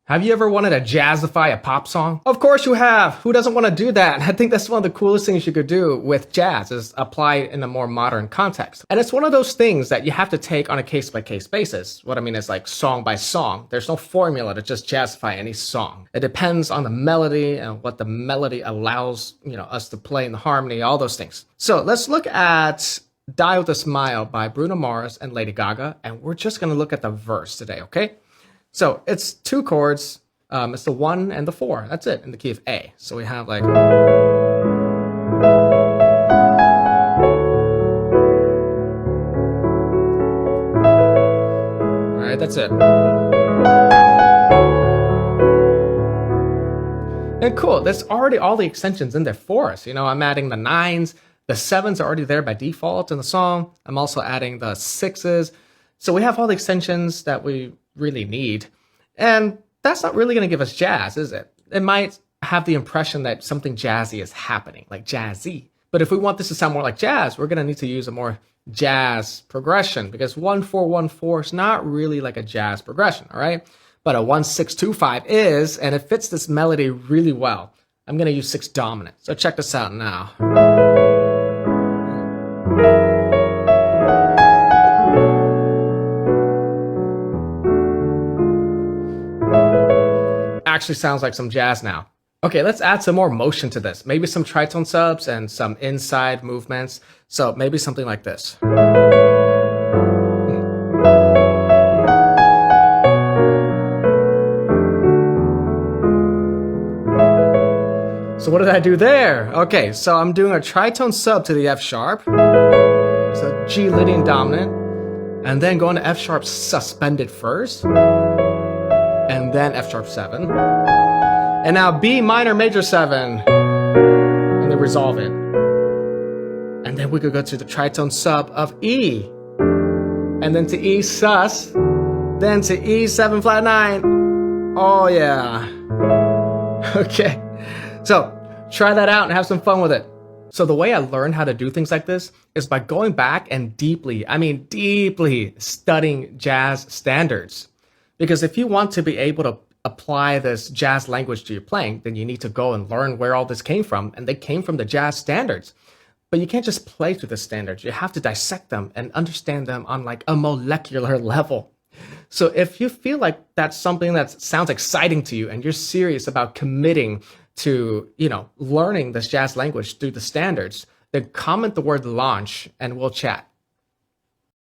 Have you ever wanted to jazzify a pop song? Of course you have. Who doesn't want to do that? I think that's one of the coolest things you could do with jazz is apply it in a more modern context. And it's one of those things that you have to take on a case-by-case basis. What I mean is like song by song. There's no formula to just jazzify any song. It depends on the melody and what the melody allows, us to play in the harmony, all those things. So let's look at Die With A Smile by Bruno Mars and Lady Gaga. And we're just going to look at the verse today, okay? So it's two chords. It's the 1 and the 4. That's it in the key of A. So we have like. All right, that's it. And cool, there's already all the extensions in there for us. I'm adding the 9s. The 7s are already there by default in the song. I'm also adding the 6s. So we have all the extensions that we really need. And that's not really going to give us jazz, is it? It might have the impression that something jazzy is happening, like jazzy. But if we want this to sound more like jazz, we're going to need to use a more jazz progression because 1-4-1-4 is not really like a jazz progression, all right? But a 1-6-2-5 is, and it fits this melody really well. I'm going to use 6 dominant. So check this out now. Actually sounds like some jazz now. Okay, let's add some more motion to this. Maybe some tritone subs and some inside movements. So maybe something like this. So what did I do there? Okay, so I'm doing a tritone sub to the F sharp. So G Lydian dominant. And then going to F sharp suspended first. And then F sharp 7. And now B minor major 7. And then resolve it. And then we could go to the tritone sub of E. And then to E sus. Then to E 7 flat 9. Oh yeah. Okay. So try that out and have some fun with it. So the way I learned how to do things like this is by going back and deeply studying jazz standards. Because if you want to be able to apply this jazz language to your playing, then you need to go and learn where all this came from. And they came from the jazz standards. But you can't just play through the standards. You have to dissect them and understand them on like a molecular level. So if you feel like that's something that sounds exciting to you and you're serious about committing to, learning this jazz language through the standards, then comment the word launch and we'll chat.